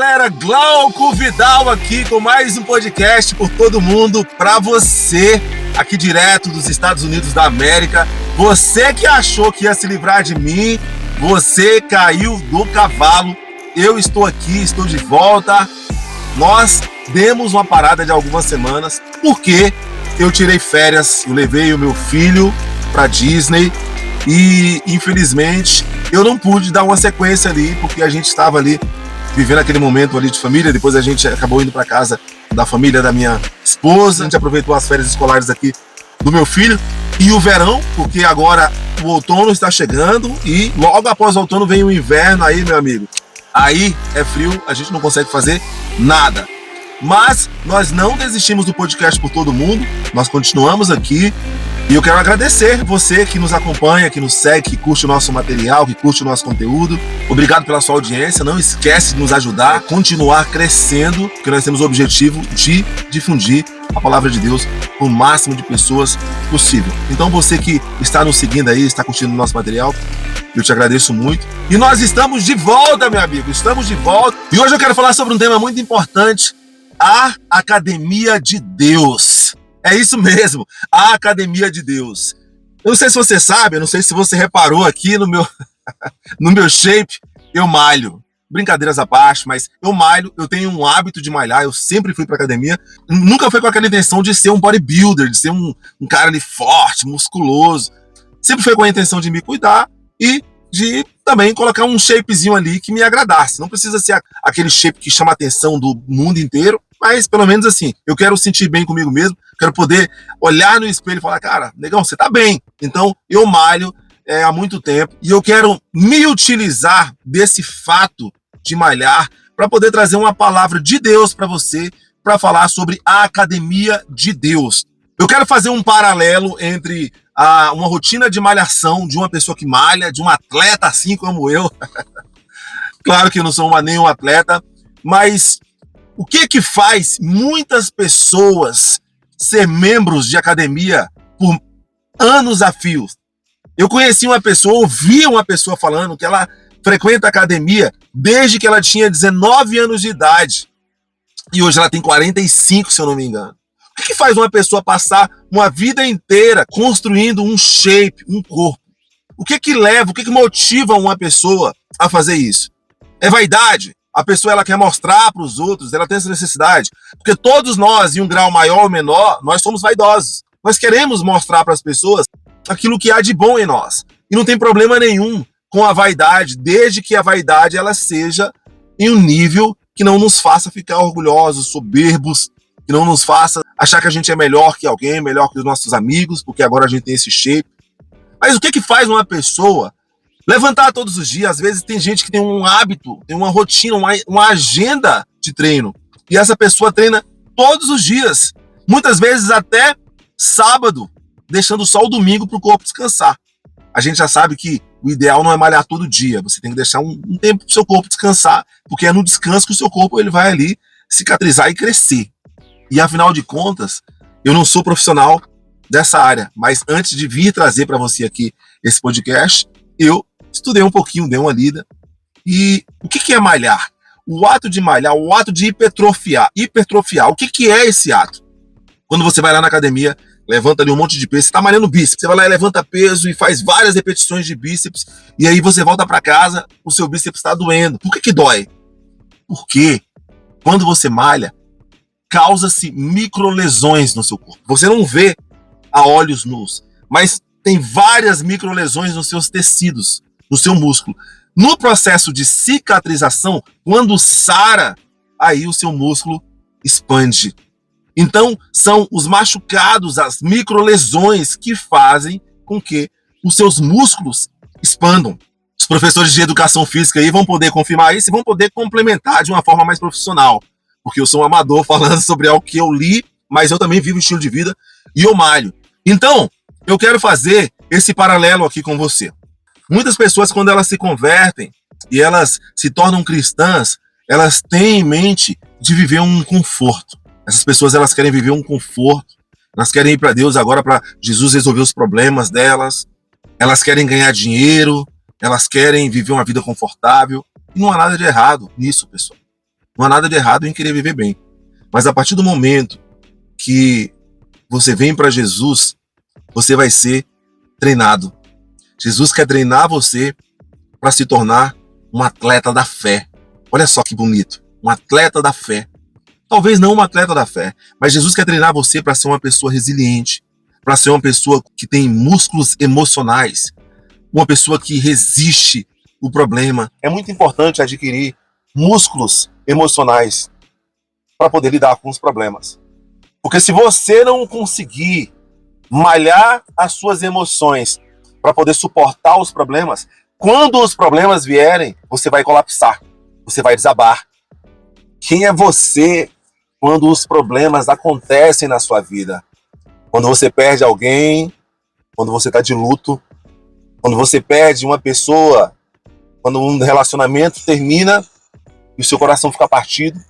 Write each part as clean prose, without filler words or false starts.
galera, Glauco Vidal aqui com mais um podcast por todo mundo, pra você, aqui direto dos Estados Unidos da América. Você que achou que ia se livrar de mim, você caiu do cavalo. Eu estou aqui, estou de volta. Nós demos uma parada de algumas semanas, porque eu tirei férias, eu levei o meu filho pra Disney e, infelizmente, eu não pude dar uma sequência ali, porque a gente estava ali vivendo aquele momento ali de família. Depois a gente acabou indo para casa da família da minha esposa. A gente aproveitou as férias escolares aqui do meu filho e o verão, porque agora o outono está chegando e logo após o outono vem o inverno aí, meu amigo. Aí é frio, a gente não consegue fazer nada. Mas nós não desistimos do podcast por todo mundo, nós continuamos aqui. E eu quero agradecer você que nos acompanha, que nos segue, que curte o nosso material, que curte o nosso conteúdo. Obrigado pela sua audiência. Não esquece de nos ajudar a continuar crescendo, porque nós temos o objetivo de difundir a palavra de Deus para o máximo de pessoas possível. Então você que está nos seguindo aí, está curtindo o nosso material, eu te agradeço muito. E nós estamos de volta, meu amigo. Estamos de volta. E hoje eu quero falar sobre um tema muito importante: a Academia de Deus. É isso mesmo, a Academia de Deus. Eu não sei se você sabe, eu não sei se você reparou aqui no meu, no meu shape, eu malho. Brincadeiras à parte, mas eu malho, eu tenho um hábito de malhar, eu sempre fui pra academia. Nunca foi com aquela intenção de ser um bodybuilder, de ser um cara ali forte, musculoso. Sempre foi com a intenção de me cuidar e de também colocar um shapezinho ali que me agradasse. Não precisa ser aquele shape que chama a atenção do mundo inteiro, mas pelo menos assim, eu quero sentir bem comigo mesmo, quero poder olhar no espelho e falar, cara, negão, você tá bem. Então eu malho há muito tempo e eu quero me utilizar desse fato de malhar para poder trazer uma palavra de Deus para você, para falar sobre a Academia de Deus. Eu quero fazer um paralelo entre uma rotina de malhação de uma pessoa que malha, de um atleta assim como eu. Claro que eu não sou nenhum atleta, mas o que faz muitas pessoas ser membros de academia por anos a fio? Eu conheci uma pessoa, ouvi uma pessoa falando que ela frequenta academia desde que ela tinha 19 anos de idade. E hoje ela tem 45, se eu não me engano. O que faz uma pessoa passar uma vida inteira construindo um shape, um corpo? O que leva, o que motiva uma pessoa a fazer isso? É vaidade? A pessoa ela quer mostrar para os outros, ela tem essa necessidade. Porque todos nós, em um grau maior ou menor, nós somos vaidosos. Nós queremos mostrar para as pessoas aquilo que há de bom em nós. E não tem problema nenhum com a vaidade, desde que a vaidade ela seja em um nível que não nos faça ficar orgulhosos, soberbos, que não nos faça achar que a gente é melhor que alguém, melhor que os nossos amigos, porque agora a gente tem esse shape. Mas o que faz uma pessoa levantar todos os dias? Às vezes tem gente que tem um hábito, tem uma rotina, uma agenda de treino. E essa pessoa treina todos os dias. Muitas vezes até sábado, deixando só o domingo para o corpo descansar. A gente já sabe que o ideal não é malhar todo dia. Você tem que deixar um tempo para o seu corpo descansar, porque é no descanso que o seu corpo ele vai ali cicatrizar e crescer. E afinal de contas, eu não sou profissional dessa área, mas antes de vir trazer para você aqui esse podcast, eu estudei um pouquinho, dei uma lida. E o que é malhar? O ato de malhar, o ato de hipertrofiar. Hipertrofiar, o que é esse ato? Quando você vai lá na academia, levanta ali um monte de peso, você está malhando bíceps, você vai lá e levanta peso e faz várias repetições de bíceps, e aí você volta para casa, o seu bíceps está doendo. Por que dói? Porque quando você malha, causa-se microlesões no seu corpo. Você não vê a olhos nus, mas tem várias microlesões nos seus tecidos, no seu músculo. No processo de cicatrização, quando sara, aí o seu músculo expande. Então, são os machucados, as microlesões que fazem com que os seus músculos expandam. Os professores de educação física aí vão poder confirmar isso e vão poder complementar de uma forma mais profissional. Porque eu sou um amador falando sobre algo que eu li, mas eu também vivo um estilo de vida e eu malho. Então, eu quero fazer esse paralelo aqui com você. Muitas pessoas, quando elas se convertem e elas se tornam cristãs, elas têm em mente de viver um conforto. Essas pessoas, elas querem viver um conforto, elas querem ir para Deus agora para Jesus resolver os problemas delas, elas querem ganhar dinheiro, elas querem viver uma vida confortável, e não há nada de errado nisso, pessoal. Não há nada de errado em querer viver bem. Mas a partir do momento que você vem para Jesus, você vai ser treinado. Jesus quer treinar você para se tornar um atleta da fé. Olha só que bonito. Um atleta da fé. Talvez não um atleta da fé, mas Jesus quer treinar você para ser uma pessoa resiliente, para ser uma pessoa que tem músculos emocionais, uma pessoa que resiste o problema. É muito importante adquirir músculos emocionais para poder lidar com os problemas. Porque se você não conseguir malhar as suas emoções para poder suportar os problemas, quando os problemas vierem, você vai colapsar, você vai desabar. Quem é você quando os problemas acontecem na sua vida? Quando você perde alguém, quando você está de luto, quando você perde uma pessoa, quando um relacionamento termina e o seu coração fica partido,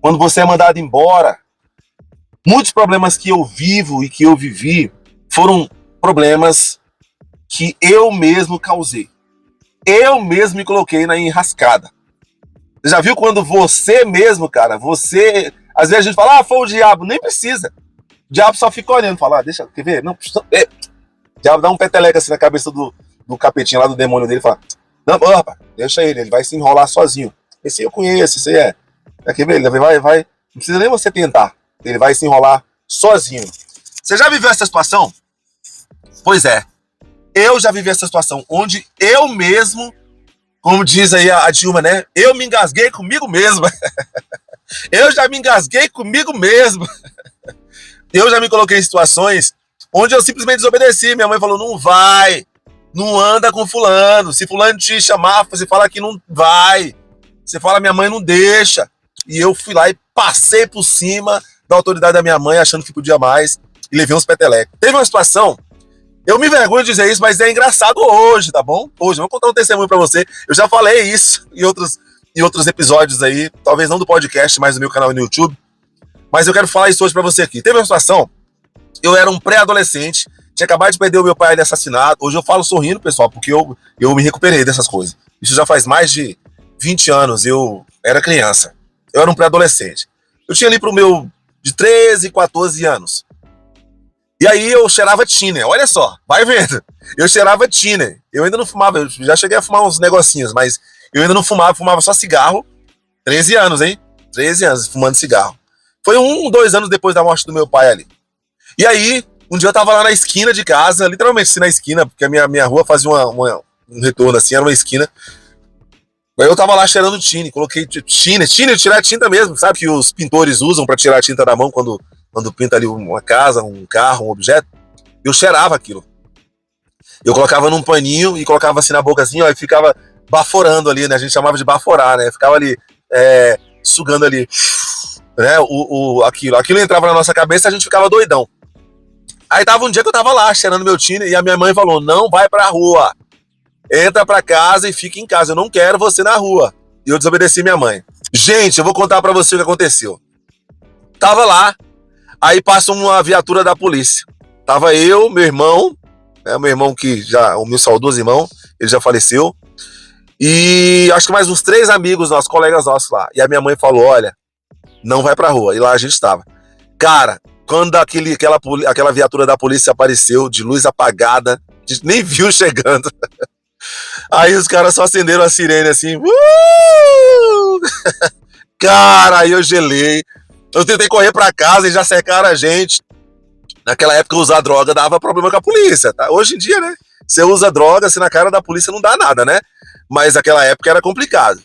quando você é mandado embora. Muitos problemas que eu vivo e que eu vivi foram problemas que eu mesmo causei. Eu mesmo me coloquei na enrascada. Você já viu quando você mesmo, cara, você... Às vezes a gente fala, foi o diabo. Nem precisa. O diabo só fica olhando, fala, deixa, quer ver? Não, o diabo dá um peteleco assim na cabeça do capetinho lá, do demônio dele, e fala, não, rapaz, deixa ele vai se enrolar sozinho. Esse eu conheço, esse é. Quer ver? Ele vai, não precisa nem você tentar. Ele vai se enrolar sozinho. Você já viveu essa situação? Pois é. Eu já vivi essa situação, onde eu mesmo, como diz aí a Dilma, né? Eu me engasguei comigo mesmo. Eu já me engasguei comigo mesmo. Eu já me coloquei em situações onde eu simplesmente desobedeci. Minha mãe falou, não vai, não anda com fulano. Se fulano te chamar, você fala que não vai. Você fala, minha mãe não deixa. E eu fui lá e passei por cima da autoridade da minha mãe, achando que podia mais, e levei uns petelecos. Teve uma situação, eu me envergonho de dizer isso, mas é engraçado hoje, tá bom? Hoje, vou contar um testemunho pra você. Eu já falei isso em outros episódios aí, talvez não do podcast, mas do meu canal no YouTube. Mas eu quero falar isso hoje pra você aqui. Teve uma situação, eu era um pré-adolescente, tinha acabado de perder o meu pai de assassinato. Hoje eu falo sorrindo, pessoal, porque eu me recuperei dessas coisas. Isso já faz mais de 20 anos, eu era criança. Eu era um pré-adolescente. Eu tinha ali pro meu de 13, 14 anos. E aí eu cheirava tiner, olha só, vai vendo. Eu cheirava tiner. Eu ainda não fumava, eu já cheguei a fumar uns negocinhos, mas eu ainda não fumava só cigarro. 13 anos, hein? 13 anos fumando cigarro. Foi 2 anos depois da morte do meu pai ali. E aí, um dia eu tava lá na esquina de casa, literalmente assim na esquina, porque a minha rua fazia um retorno assim, era uma esquina. Aí eu tava lá cheirando tiner, coloquei tiner, tirar tinta mesmo, sabe? Que os pintores usam pra tirar a tinta da mão quando pinta ali uma casa, um carro, um objeto. Eu cheirava aquilo. Eu colocava num paninho e colocava assim na boca assim, ó, e ficava baforando ali, né? A gente chamava de baforar, né? Ficava ali, sugando ali, né? Aquilo entrava na nossa cabeça e a gente ficava doidão. Aí tava um dia que eu tava lá cheirando meu tiner e a minha mãe falou, não vai pra rua. Entra pra casa e fica em casa. Eu não quero você na rua. E eu desobedeci minha mãe. Gente, eu vou contar pra você o que aconteceu. Tava lá, aí passa uma viatura da polícia. Tava eu, meu irmão, meu irmão o meu saudoso irmão, ele já faleceu. E acho que mais uns 3 amigos nossos, colegas nossos lá. E a minha mãe falou, olha, não vai pra rua. E lá a gente tava. Cara, quando aquela viatura da polícia apareceu, de luz apagada, a gente nem viu chegando. Aí os caras só acenderam a sirene assim. Cara, aí eu gelei. Eu tentei correr pra casa e já cercaram a gente. Naquela época usar droga dava problema com a polícia, tá? Hoje em dia, né? Você usa droga, se na cara da polícia não dá nada, né? Mas naquela época era complicado.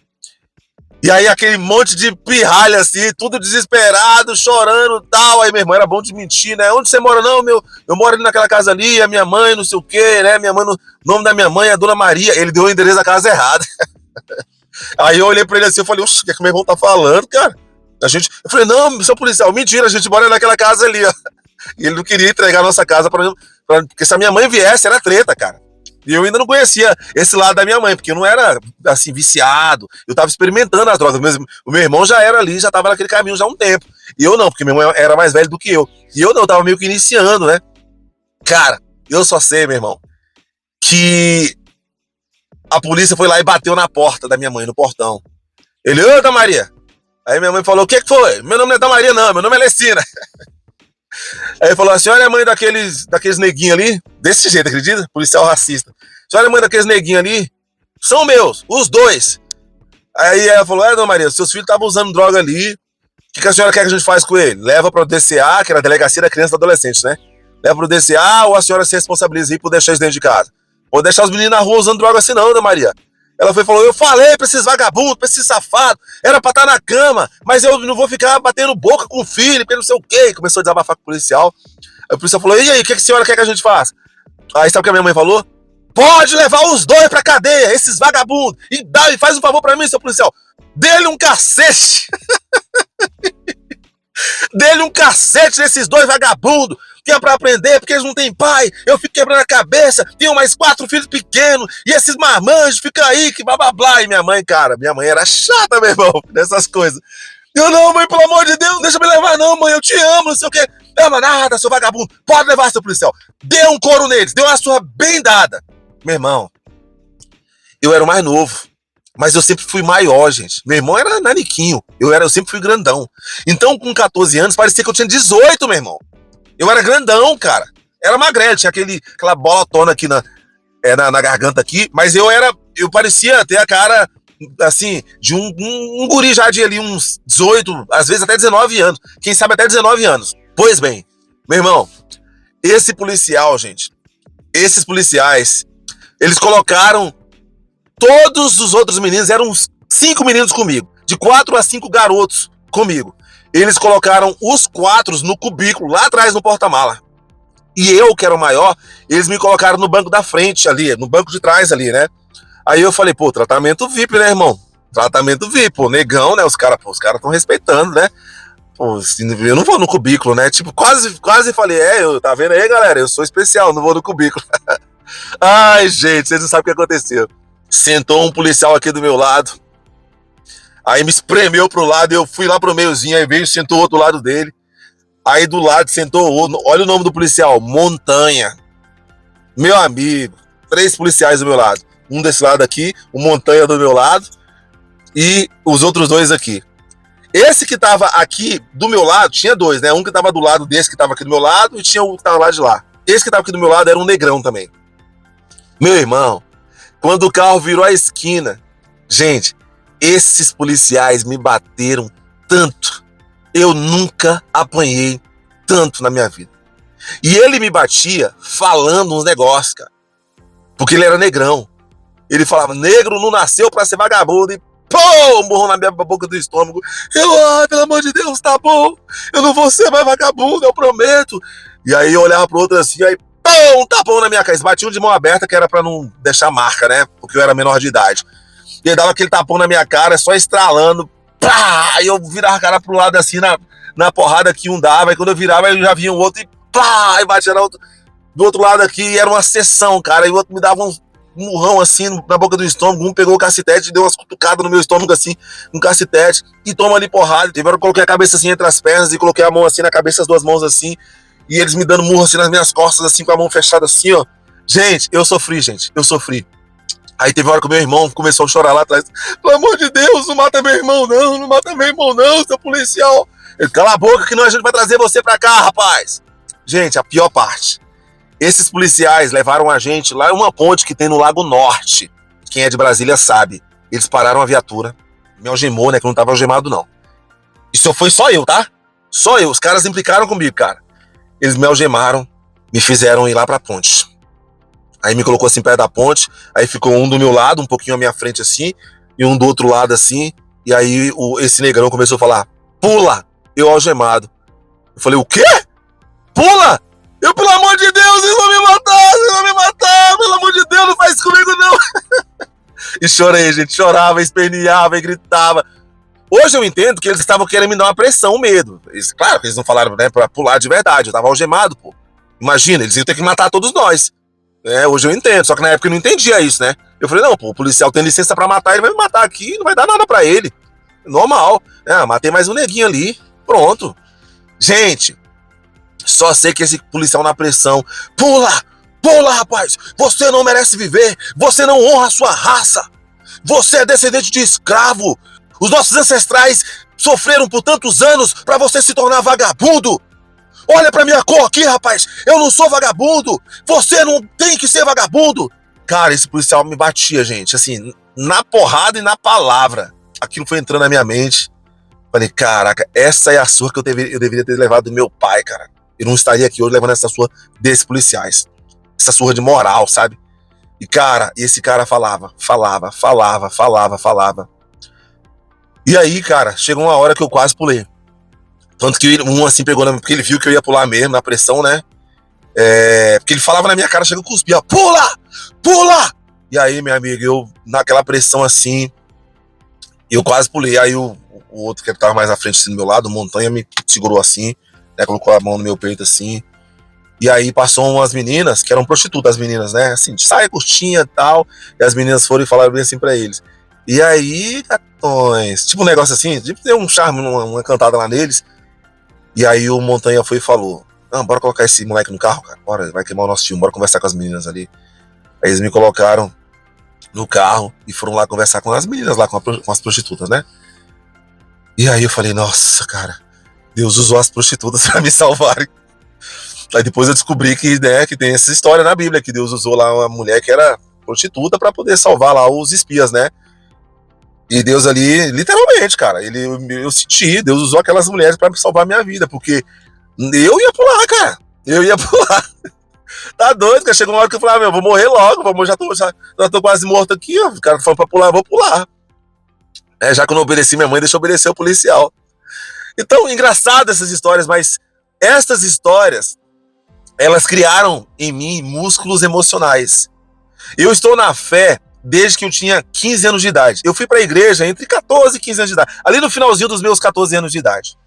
E aí aquele monte de pirralha assim, tudo desesperado, chorando e tal. Aí meu irmão era bom de mentir, né? Onde você mora? Não, eu moro ali naquela casa ali, a minha mãe, não sei o quê, né? Minha mãe, o nome da minha mãe é Dona Maria. Ele deu o endereço da casa errada. Aí eu olhei pra ele assim, eu falei, oxe, o que é que meu irmão tá falando, cara? Eu falei, não, seu policial, mentira, a gente mora naquela casa ali, ó. E ele não queria entregar a nossa casa porque se a minha mãe viesse, era treta, cara. E eu ainda não conhecia esse lado da minha mãe, porque eu não era, assim, viciado. Eu tava experimentando as drogas. O meu irmão já era ali, já tava naquele caminho já há um tempo. E eu não, porque meu irmão era mais velho do que eu. E eu não, eu tava meio que iniciando, né? Cara, eu só sei, meu irmão, que a polícia foi lá e bateu na porta da minha mãe, no portão. Ele, ô, Dona Maria. Aí minha mãe falou, o que foi? Meu nome não é Damaria não, meu nome é Lecina. Aí ele falou, a senhora é mãe daqueles neguinhos ali? Desse jeito, acredita? Policial racista. A senhora é mãe daqueles neguinhos ali? São meus, os dois. Aí ela falou, Dona Maria, seus filhos estavam usando droga ali. O que a senhora quer que a gente faça com ele? Leva para o DCA, que era a Delegacia da Criança e do Adolescente, né? Leva para o DCA ou a senhora se responsabiliza aí por deixar eles dentro de casa? Vou deixar os meninos na rua usando droga assim não, Dona Maria. Ela falou, eu falei pra esses vagabundos, pra esses safados, era pra estar na cama, mas eu não vou ficar batendo boca com o filho, porque não sei o quê. Começou a desabafar com o policial. Aí o policial falou, e aí, o que a senhora quer que a gente faça? Aí sabe o que a minha mãe falou? Pode levar os dois pra cadeia, esses vagabundos, e faz um favor pra mim, seu policial. Dê-lhe um cacete. Dê-lhe um cacete nesses dois vagabundos, que é pra aprender, porque eles não têm pai. Eu fico quebrando a cabeça, tenho mais 4 filhos pequenos, e esses marmanjos ficam aí, que blá blá blá. E minha mãe, cara, minha mãe era chata, meu irmão, nessas coisas. Eu, não, mãe, pelo amor de Deus, não deixa me levar não, mãe, eu te amo, não sei o quê. Ama nada, seu vagabundo, pode levar, seu policial. Dê um couro neles, dê uma surra bem dada. Meu irmão, eu era o mais novo, mas eu sempre fui maior, gente. Meu irmão era naniquinho, eu sempre fui grandão. Então, com 14 anos, parecia que eu tinha 18, meu irmão. Eu era grandão, cara. Era magrelo, tinha aquela bolotona aqui na garganta aqui, mas eu parecia ter a cara, assim, de um guri já de ali uns 18, às vezes até 19 anos. Quem sabe até 19 anos. Pois bem, meu irmão, esse policial, gente, esses policiais, eles colocaram todos os outros meninos, eram uns 5 meninos comigo, de 4 a 5 garotos comigo. Eles colocaram os 4 no cubículo, lá atrás no porta-mala. E eu, que era o maior, eles me colocaram no banco da frente ali, no banco de trás ali, né? Aí eu falei, pô, tratamento VIP, né, irmão? Tratamento VIP, pô, negão, né? Os caras estão respeitando, né? Pô, eu não vou no cubículo, né? Tipo, quase falei, tá vendo aí, galera? Eu sou especial, não vou no cubículo. Ai, gente, vocês não sabem o que aconteceu. Sentou um policial aqui do meu lado, aí me espremeu pro lado, eu fui lá pro meiozinho, aí veio e sentou o outro lado dele. Aí do lado sentou outro, olha o nome do policial, Montanha. Meu amigo, 3 policiais do meu lado. Um desse lado aqui, o Montanha do meu lado e os outros 2 aqui. Esse que tava aqui do meu lado, tinha 2, né? Um que tava do lado desse que tava aqui do meu lado e tinha o que tava lá de lá. Esse que tava aqui do meu lado era um negrão também. Meu irmão, quando o carro virou a esquina, gente, esses policiais me bateram tanto. Eu nunca apanhei tanto na minha vida. E ele me batia falando uns negócios, cara. Porque ele era negrão. Ele falava, negro não nasceu pra ser vagabundo. E pô, morreu na minha boca do estômago. Eu, pelo amor de Deus, tá bom. Eu não vou ser mais vagabundo, eu prometo. E aí eu olhava pro outro assim, aí pô, um tapão na minha cara. Eles batiam de mão aberta, que era pra não deixar marca, né? Porque eu era menor de idade. E ele dava aquele tapão na minha cara, só estralando. Pá! Aí eu virava a cara pro lado assim, na porrada que um dava. Aí quando eu virava, eu já via um outro e pá! E batia do outro lado aqui, era uma sessão, cara. E o outro me dava um murrão assim na boca do estômago. Um pegou o cacetete e deu umas cutucadas no meu estômago assim, um cacetete. E toma ali porrada. Teve hora que eu coloquei a cabeça assim entre as pernas e coloquei a mão assim na cabeça, as 2 mãos assim. E eles me dando murro assim nas minhas costas, assim, com a mão fechada assim, ó. Gente, eu sofri, gente. Eu sofri. Aí teve uma hora que o meu irmão começou a chorar lá atrás. Pelo amor de Deus, não mata meu irmão não, não mata meu irmão não, seu policial. Ele, cala a boca que não, a gente vai trazer você pra cá, rapaz. Gente, a pior parte. Esses policiais levaram a gente lá em uma ponte que tem no Lago Norte. Quem é de Brasília sabe. Eles pararam a viatura, me algemou, né, que eu não tava algemado não. Isso foi só eu, tá? Só eu, os caras implicaram comigo, cara. Eles me algemaram, me fizeram ir lá pra ponte. Aí me colocou assim perto da ponte, aí ficou um do meu lado, um pouquinho à minha frente assim, e um do outro lado assim, e aí esse negrão começou a falar, pula, eu algemado. Eu falei, o quê? Pula? Eu, pelo amor de Deus, vocês vão me matar, pelo amor de Deus, não faz isso comigo não. E chorei, gente, chorava, esperneava e gritava. Hoje eu entendo que eles estavam querendo me dar uma pressão, um medo. Claro que eles não falaram, né, pra pular de verdade, eu tava algemado, pô. Imagina, eles iam ter que matar todos nós. Hoje eu entendo, só que na época eu não entendia isso, né? Eu falei, não, pô, o policial tem licença pra matar, ele vai me matar aqui, não vai dar nada pra ele. Normal. Matei mais um neguinho ali, pronto. Gente, só sei que esse policial na pressão, pula, rapaz, você não merece viver, você não honra a sua raça, você é descendente de escravo, Os nossos ancestrais sofreram por tantos anos para você se tornar vagabundo. Olha pra minha cor aqui, rapaz. Eu não sou vagabundo. Você não tem que ser vagabundo. Cara, esse policial me batia, gente. Assim, na porrada e na palavra. Aquilo foi entrando na minha mente. Falei, caraca, essa é a surra que eu deveria ter levado do meu pai, cara. Eu não estaria aqui hoje levando essa surra desses policiais. Essa surra de moral, sabe? E, cara, esse cara falava. E aí, cara, chegou uma hora que eu quase pulei. Tanto que um assim pegou, porque ele viu que eu ia pular mesmo, na pressão, né? Porque ele falava na minha cara, chega e cuspia, pula! Pula! E aí, meu amigo, eu, naquela pressão assim, eu quase pulei. Aí o outro que tava mais à frente, assim, do meu lado, o Montanha, me segurou assim, né? Colocou a mão no meu peito assim. E aí passou umas meninas, que eram prostitutas, as meninas, né? Assim, de saia curtinha e tal. E as meninas foram e falaram bem assim pra eles. E aí, gatões, tipo um negócio assim, tipo, deu um charme, uma cantada lá neles. E aí o Montanha foi e falou, não, bora colocar esse moleque no carro, cara, bora, vai queimar o nosso filme, bora conversar com as meninas ali. Aí eles me colocaram no carro e foram lá conversar com as meninas lá, com as prostitutas, né? E aí eu falei, nossa, cara, Deus usou as prostitutas pra me salvarem. Aí depois eu descobri que, né, que tem essa história na Bíblia, que Deus usou lá uma mulher que era prostituta pra poder salvar lá os espias, né? E Deus ali, literalmente, cara, eu senti, Deus usou aquelas mulheres pra salvar a minha vida, porque eu ia pular, cara, eu ia pular. Tá doido, cara, chegou uma hora que eu falei, meu, vou morrer logo, já tô quase morto aqui, ó, o cara falou pra pular, eu vou pular. Já que eu não obedeci minha mãe, deixa eu obedecer o policial. Então, engraçado essas histórias, mas essas histórias, elas criaram em mim músculos emocionais. Eu estou na fé desde que eu tinha 15 anos de idade. Eu fui pra igreja entre 14 e 15 anos de idade. Ali no finalzinho dos meus 14 anos de idade.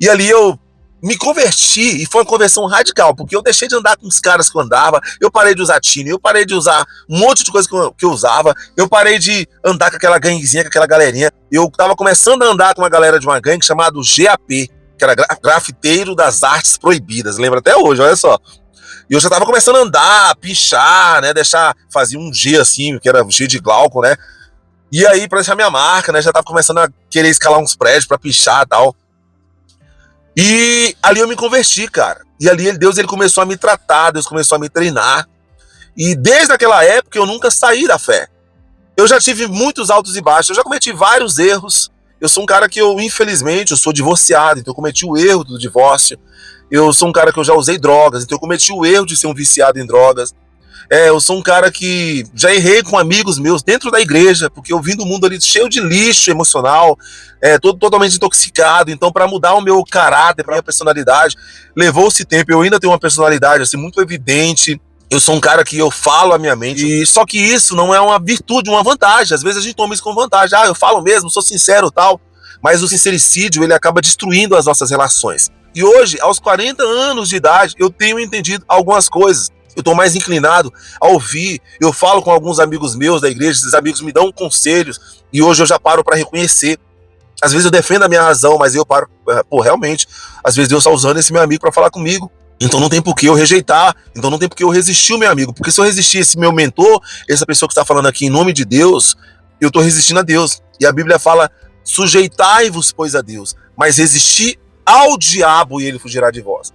E ali eu me converti, e foi uma conversão radical, porque eu deixei de andar com os caras que eu andava, eu parei de usar tine, eu parei de usar um monte de coisa que eu usava, eu parei de andar com aquela ganguezinha, com aquela galerinha. Eu tava começando a andar com uma galera de uma gangue chamada GAP, que era Grafiteiro das Artes Proibidas. Lembra até hoje, olha só. E eu já tava começando a andar, pichar, né? Fazia um G assim, que era G de Glauco, né? E aí, pra deixar minha marca, né? Já tava começando a querer escalar uns prédios pra pichar e tal. E ali eu me converti, cara. E ali Deus ele começou a me tratar, Deus começou a me treinar. E desde aquela época eu nunca saí da fé. Eu já tive muitos altos e baixos, eu já cometi vários erros. Eu sou um cara que infelizmente, eu sou divorciado, então eu cometi o erro do divórcio. Eu sou um cara que eu já usei drogas, então eu cometi o erro de ser um viciado em drogas. Eu sou um cara que já errei com amigos meus dentro da igreja, porque eu vim do mundo ali cheio de lixo emocional, totalmente intoxicado. Então, para mudar o meu caráter, a minha personalidade, levou-se tempo. Eu ainda tenho uma personalidade assim muito evidente. Eu sou um cara que eu falo a minha mente, e só que isso não é uma virtude, uma vantagem. Às vezes a gente toma isso como vantagem. Eu falo mesmo, sou sincero, tal. Mas o sincericídio, ele acaba destruindo as nossas relações. E hoje, aos 40 anos de idade, eu tenho entendido algumas coisas. Eu estou mais inclinado a ouvir. Eu falo com alguns amigos meus da igreja, esses amigos me dão conselhos, e hoje eu já paro para reconhecer. Às vezes eu defendo a minha razão, mas eu paro, realmente, às vezes Deus está usando esse meu amigo para falar comigo. Então não tem por que eu rejeitar, então não tem por que eu resistir o meu amigo, porque se eu resistir esse meu mentor, essa pessoa que está falando aqui em nome de Deus, eu estou resistindo a Deus. E a Bíblia fala, sujeitai-vos, pois, a Deus, mas resistir ao diabo e ele fugirá de vós.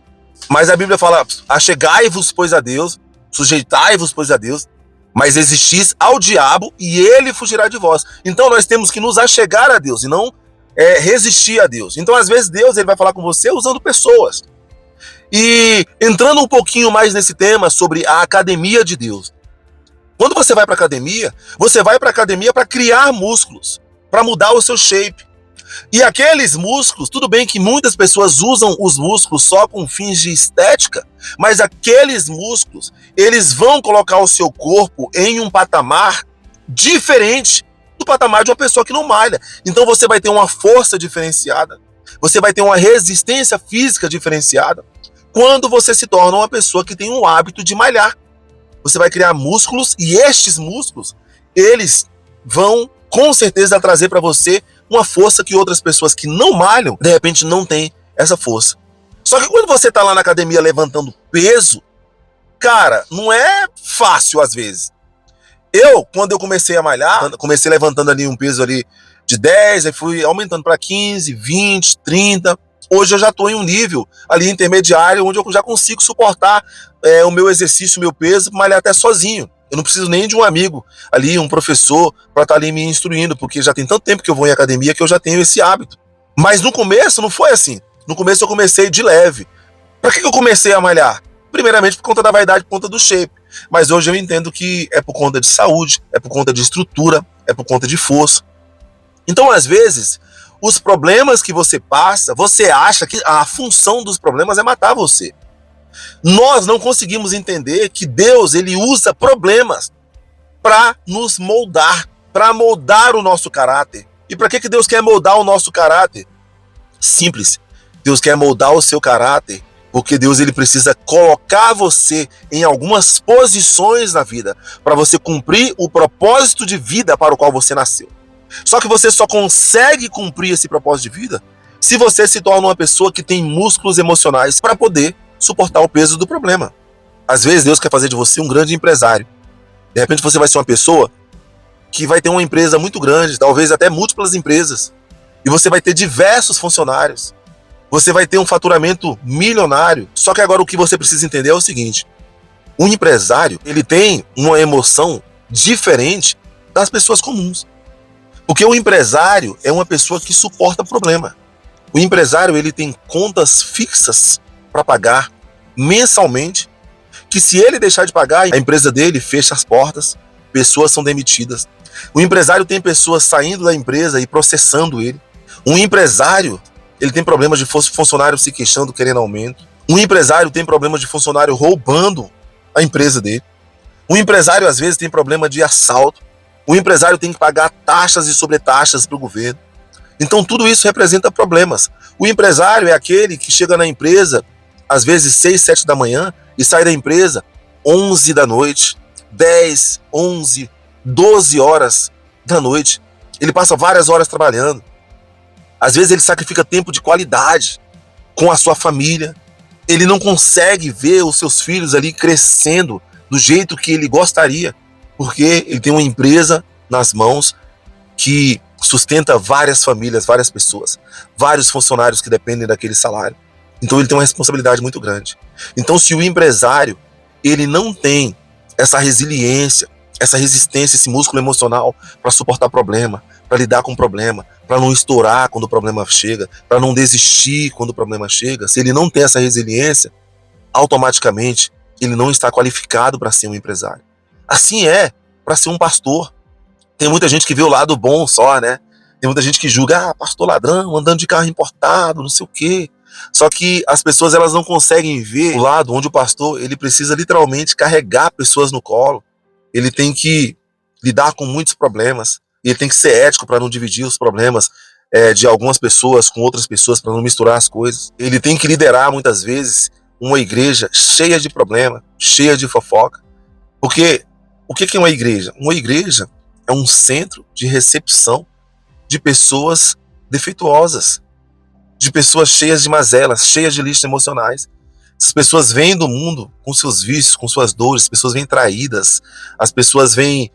Mas a Bíblia fala, achegai-vos, pois, a Deus, sujeitai-vos, pois, a Deus, mas resistis ao diabo e ele fugirá de vós. Então nós temos que nos achegar a Deus e não resistir a Deus. Então às vezes Deus ele vai falar com você usando pessoas. E entrando um pouquinho mais nesse tema sobre a academia de Deus. Quando você vai para a academia para criar músculos, para mudar o seu shape. E aqueles músculos, tudo bem que muitas pessoas usam os músculos só com fins de estética, mas aqueles músculos, eles vão colocar o seu corpo em um patamar diferente do patamar de uma pessoa que não malha. Então você vai ter uma força diferenciada, você vai ter uma resistência física diferenciada, quando você se torna uma pessoa que tem um hábito de malhar. Você vai criar músculos e estes músculos, eles vão com certeza trazer para você uma força que outras pessoas que não malham, de repente não têm essa força. Só que quando você tá lá na academia levantando peso, cara, não é fácil às vezes. Quando eu comecei a malhar, comecei levantando ali um peso ali De 10, aí fui aumentando para 15, 20, 30. Hoje eu já estou em um nível ali intermediário, onde eu já consigo suportar o meu exercício, o meu peso, malhar até sozinho. Eu não preciso nem de um amigo ali, um professor, para estar ali me instruindo, porque já tem tanto tempo que eu vou em academia que eu já tenho esse hábito. Mas no começo não foi assim. No começo eu comecei de leve. Para que eu comecei a malhar? Primeiramente por conta da vaidade, por conta do shape. Mas hoje eu entendo que é por conta de saúde, é por conta de estrutura, é por conta de força. Então, às vezes, os problemas que você passa, você acha que a função dos problemas é matar você. Nós não conseguimos entender que Deus, ele usa problemas para nos moldar, para moldar o nosso caráter. E para que Deus quer moldar o nosso caráter? Simples. Deus quer moldar o seu caráter porque Deus, ele precisa colocar você em algumas posições na vida para você cumprir o propósito de vida para o qual você nasceu. Só que você só consegue cumprir esse propósito de vida se você se torna uma pessoa que tem músculos emocionais para poder suportar o peso do problema. Às vezes Deus quer fazer de você um grande empresário. De repente você vai ser uma pessoa que vai ter uma empresa muito grande, talvez até múltiplas empresas. E você vai ter diversos funcionários. Você vai ter um faturamento milionário. Só que agora o que você precisa entender é o seguinte: o empresário, ele tem uma emoção diferente das pessoas comuns. Porque o empresário é uma pessoa que suporta problema. O empresário, ele tem contas fixas para pagar mensalmente, que se ele deixar de pagar, a empresa dele fecha as portas, pessoas são demitidas. O empresário tem pessoas saindo da empresa e processando ele. Um empresário, ele tem problemas de funcionário se queixando, querendo aumento. Um empresário tem problemas de funcionário roubando a empresa dele. Um empresário, às vezes, tem problema de assalto. O empresário tem que pagar taxas e sobretaxas para o governo. Então, tudo isso representa problemas. O empresário é aquele que chega na empresa, às vezes 6, 7 da manhã, e sai da empresa 11 da noite, 10, 11, 12 horas da noite. Ele passa várias horas trabalhando. Às vezes ele sacrifica tempo de qualidade com a sua família. Ele não consegue ver os seus filhos ali crescendo do jeito que ele gostaria, porque ele tem uma empresa nas mãos que sustenta várias famílias, várias pessoas, vários funcionários que dependem daquele salário. Então ele tem uma responsabilidade muito grande. Então, se o empresário, ele não tem essa resiliência, essa resistência, esse músculo emocional para suportar problema, para lidar com problema, para não estourar quando o problema chega, para não desistir quando o problema chega, se ele não tem essa resiliência, automaticamente ele não está qualificado para ser um empresário. Assim é para ser um pastor. Tem muita gente que vê o lado bom só, né? Tem muita gente que julga, pastor ladrão, andando de carro importado, não sei o quê. Só que as pessoas, elas não conseguem ver o lado onde o pastor, ele precisa literalmente carregar pessoas no colo. Ele tem que lidar com muitos problemas. Ele tem que ser ético para não dividir os problemas de algumas pessoas com outras pessoas, para não misturar as coisas. Ele tem que liderar, muitas vezes, uma igreja cheia de problema, cheia de fofoca. Porque o que é uma igreja? Uma igreja é um centro de recepção de pessoas defeituosas, de pessoas cheias de mazelas, cheias de lixos emocionais. As pessoas vêm do mundo com seus vícios, com suas dores, as pessoas vêm traídas, as pessoas vêm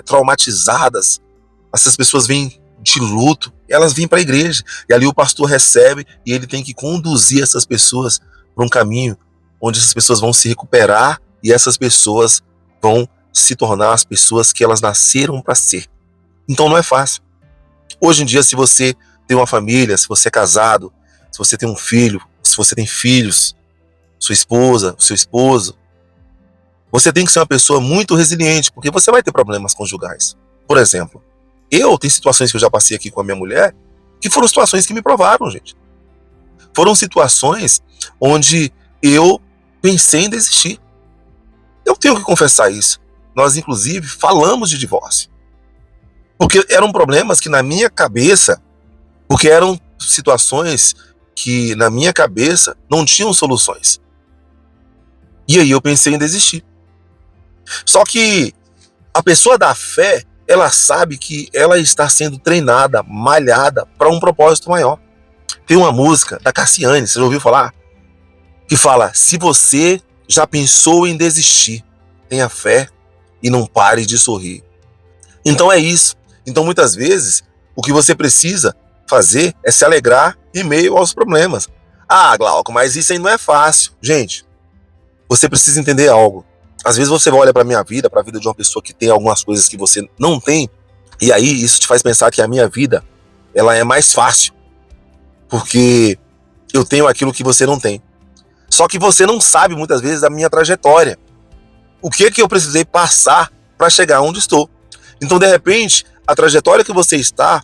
traumatizadas, essas pessoas vêm de luto, elas vêm para a igreja, e ali o pastor recebe e ele tem que conduzir essas pessoas para um caminho onde essas pessoas vão se recuperar e essas pessoas vão se tornar as pessoas que elas nasceram para ser. Então não é fácil. Hoje em dia, se você tem uma família, se você é casado, se você tem um filho, se você tem filhos, sua esposa, seu esposo, você tem que ser uma pessoa muito resiliente, porque você vai ter problemas conjugais. Por exemplo, tem situações que eu já passei aqui com a minha mulher, que foram situações que me provaram, gente. Foram situações onde eu pensei em desistir. Eu tenho que confessar isso. Nós, inclusive, falamos de divórcio. Porque eram problemas que na minha cabeça, porque eram situações que na minha cabeça não tinham soluções. E aí eu pensei em desistir. Só que a pessoa da fé, ela sabe que ela está sendo treinada, malhada para um propósito maior. Tem uma música da Cassiane, você já ouviu falar? Que fala: se você já pensou em desistir, tenha fé e não pare de sorrir. Então é isso. Então muitas vezes O que você precisa fazer é se alegrar em meio aos problemas. Ah, Glauco, mas isso aí não é fácil. Gente, você precisa entender algo. Às vezes você olha para a minha vida, para a vida de uma pessoa que tem algumas coisas que você não tem, e aí isso te faz pensar que a minha vida, ela é mais fácil, porque eu tenho aquilo que você não tem. Só que você não sabe muitas vezes a minha trajetória. O que eu precisei passar para chegar onde estou. Então, de repente, a trajetória que você está,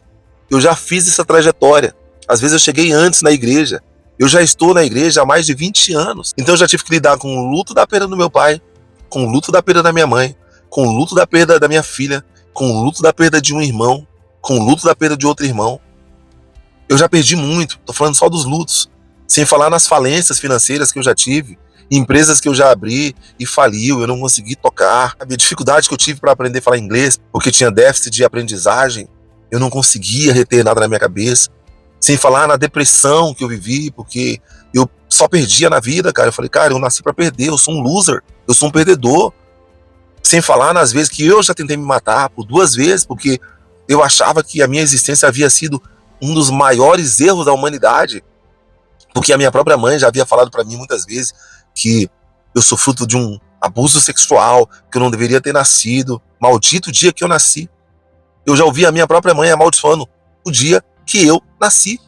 eu já fiz essa trajetória. Às vezes eu cheguei antes na igreja. Eu já estou na igreja há mais de 20 anos. Então eu já tive que lidar com o luto da perda do meu pai, com o luto da perda da minha mãe, com o luto da perda da minha filha, com o luto da perda de um irmão, com o luto da perda de outro irmão. Eu já perdi muito, tô falando só dos lutos. Sem falar nas falências financeiras que eu já tive, empresas que eu já abri e faliu, eu não consegui tocar. A dificuldade que eu tive para aprender a falar inglês, porque tinha déficit de aprendizagem, eu não conseguia reter nada na minha cabeça. Sem falar na depressão que eu vivi, porque eu só perdia na vida, cara. Eu falei, cara, eu nasci para perder, eu sou um loser, eu sou um perdedor. Sem falar nas vezes que eu já tentei me matar por 2 vezes, porque eu achava que a minha existência havia sido um dos maiores erros da humanidade. Porque a minha própria mãe já havia falado para mim muitas vezes que eu sou fruto de um abuso sexual, que eu não deveria ter nascido. Maldito o dia que eu nasci. Eu já ouvi a minha própria mãe amaldiçoando o dia que eu nasci.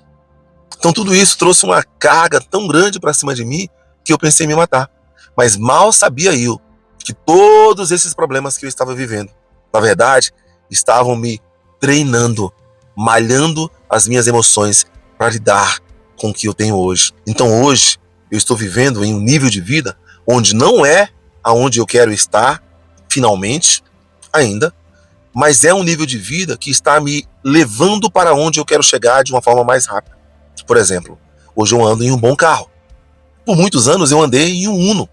Então tudo isso trouxe uma carga tão grande para cima de mim que eu pensei em me matar. Mas mal sabia eu que todos esses problemas que eu estava vivendo, na verdade, estavam me treinando, malhando as minhas emoções para lidar com o que eu tenho hoje. Então hoje eu estou vivendo em um nível de vida onde não é aonde eu quero estar, finalmente, ainda, mas é um nível de vida que está me levando para onde eu quero chegar de uma forma mais rápida. Por exemplo, hoje eu ando em um bom carro. Por muitos anos eu andei em um Uno.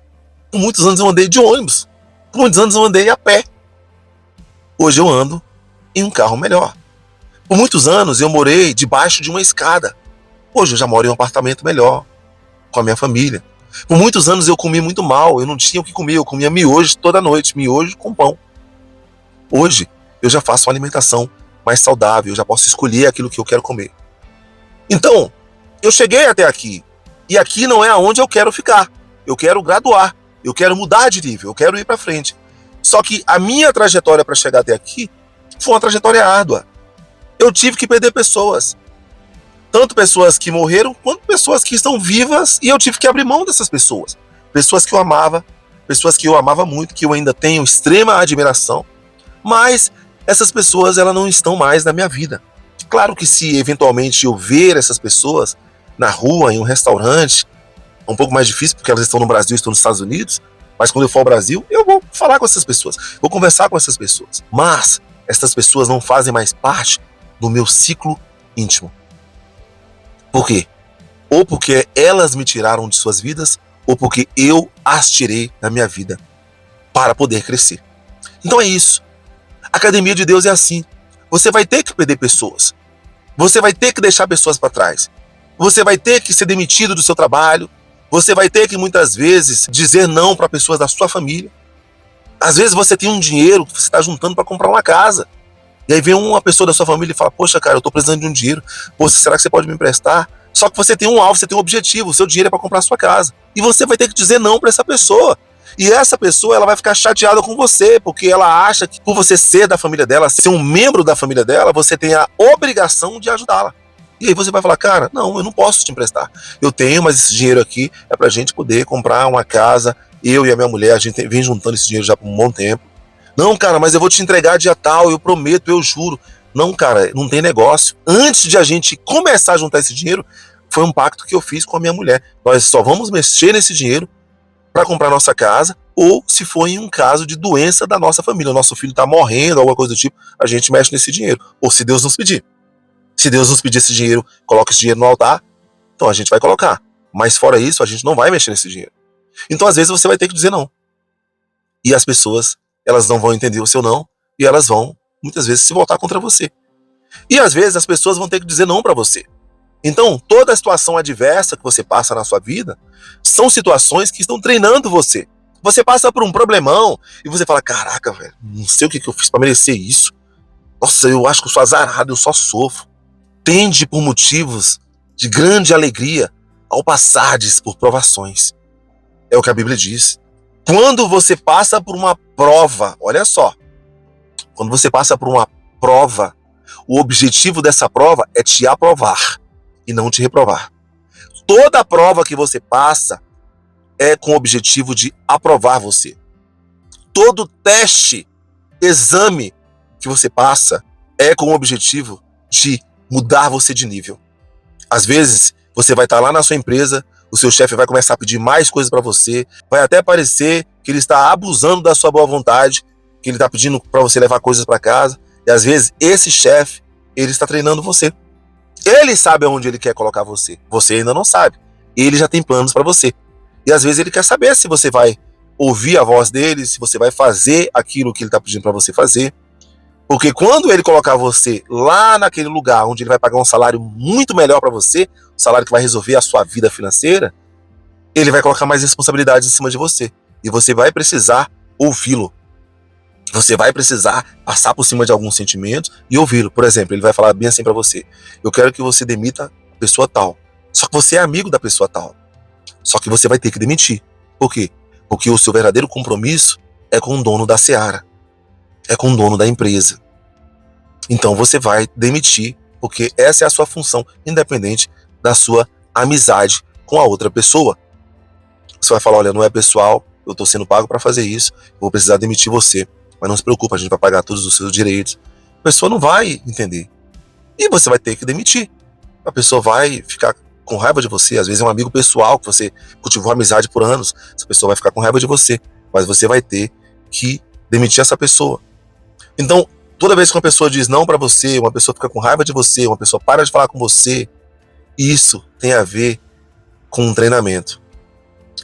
Por muitos anos eu andei de ônibus. Por muitos anos eu andei a pé. Hoje eu ando em um carro melhor. Por muitos anos eu morei debaixo de uma escada. Hoje eu já moro em um apartamento melhor, com a minha família. Por muitos anos eu comi muito mal, eu não tinha o que comer, eu comia miojo toda noite, miojo com pão. Hoje eu já faço uma alimentação mais saudável, eu já posso escolher aquilo que eu quero comer. Então, eu cheguei até aqui, e aqui não é aonde eu quero ficar. Eu quero graduar, eu quero mudar de nível, eu quero ir para frente. Só que a minha trajetória para chegar até aqui foi uma trajetória árdua. Eu tive que perder pessoas. Tanto pessoas que morreram, quanto pessoas que estão vivas, e eu tive que abrir mão dessas pessoas. Pessoas que eu amava muito, que eu ainda tenho extrema admiração, mas essas pessoas elas não estão mais na minha vida. Claro que se eventualmente eu ver essas pessoas na rua, em um restaurante, é um pouco mais difícil porque elas estão no Brasil, estão nos Estados Unidos, mas quando eu for ao Brasil, eu vou falar com essas pessoas, vou conversar com essas pessoas. Mas essas pessoas não fazem mais parte do meu ciclo íntimo. Por quê? Ou porque elas me tiraram de suas vidas, ou porque eu as tirei da minha vida para poder crescer. Então é isso. A academia de Deus é assim. Você vai ter que perder pessoas. Você vai ter que deixar pessoas para trás. Você vai ter que ser demitido do seu trabalho. Você vai ter que muitas vezes dizer não para pessoas da sua família. Às vezes você tem um dinheiro que você está juntando para comprar uma casa. E aí vem uma pessoa da sua família e fala, poxa cara, eu estou precisando de um dinheiro. Poxa, será que você pode me emprestar? Só que você tem um alvo, você tem um objetivo, o seu dinheiro é para comprar a sua casa. E você vai ter que dizer não para essa pessoa. E essa pessoa ela vai ficar chateada com você, porque ela acha que por você ser da família dela, ser um membro da família dela, você tem a obrigação de ajudá-la. E aí você vai falar, cara, não, eu não posso te emprestar. Eu tenho, mas esse dinheiro aqui é pra gente poder comprar uma casa. Eu e a minha mulher, a gente vem juntando esse dinheiro já por um bom tempo. Não, cara, mas eu vou te entregar dia tal, eu prometo, eu juro. Não, cara, não tem negócio. Antes de a gente começar a juntar esse dinheiro, foi um pacto que eu fiz com a minha mulher. Nós só vamos mexer nesse dinheiro para comprar nossa casa, ou se for em um caso de doença da nossa família, o nosso filho está morrendo, alguma coisa do tipo, a gente mexe nesse dinheiro. Ou se Deus nos pedir. Se Deus nos pedir esse dinheiro, coloca esse dinheiro no altar, então a gente vai colocar. Mas fora isso, a gente não vai mexer nesse dinheiro. Então às vezes você vai ter que dizer não. E as pessoas, elas não vão entender o seu não, e elas vão, muitas vezes, se voltar contra você. E às vezes as pessoas vão ter que dizer não para você. Então, toda a situação adversa que você passa na sua vida são situações que estão treinando você. Você passa por um problemão e você fala, caraca, velho, não sei o que eu fiz para merecer isso. Nossa, eu acho que eu sou azarado, eu só sofro. Tende por motivos de grande alegria ao passardes por provações. É o que a Bíblia diz. Quando você passa por uma prova, olha só, quando você passa por uma prova, o objetivo dessa prova é te aprovar e não te reprovar. Toda prova que você passa é com o objetivo de aprovar você. Todo teste, exame que você passa é com o objetivo de mudar você de nível. Às vezes, você vai estar lá na sua empresa, o seu chefe vai começar a pedir mais coisas para você, vai até parecer que ele está abusando da sua boa vontade, que ele está pedindo para você levar coisas para casa, e às vezes esse chefe, ele está treinando você. Ele sabe aonde ele quer colocar você, você ainda não sabe. Ele já tem planos para você. E às vezes ele quer saber se você vai ouvir a voz dele, se você vai fazer aquilo que ele está pedindo para você fazer. Porque quando ele colocar você lá naquele lugar onde ele vai pagar um salário muito melhor para você, um salário que vai resolver a sua vida financeira, ele vai colocar mais responsabilidades em cima de você. E você vai precisar ouvi-lo. Você vai precisar passar por cima de alguns sentimentos e ouvi-lo. Por exemplo, ele vai falar bem assim para você: eu quero que você demita a pessoa tal. Só que você é amigo da pessoa tal. Só que você vai ter que demitir. Por quê? Porque o seu verdadeiro compromisso é com o dono da seara. É com o dono da empresa. Então você vai demitir, porque essa é a sua função, independente da sua amizade com a outra pessoa. Você vai falar: olha, não é pessoal, eu estou sendo pago para fazer isso, eu vou precisar demitir você. Mas não se preocupe, a gente vai pagar todos os seus direitos. A pessoa não vai entender. E você vai ter que demitir. A pessoa vai ficar com raiva de você. Às vezes é um amigo pessoal que você cultivou amizade por anos. Essa pessoa vai ficar com raiva de você. Mas você vai ter que demitir essa pessoa. Então, toda vez que uma pessoa diz não para você, uma pessoa fica com raiva de você, uma pessoa para de falar com você, isso tem a ver com um treinamento.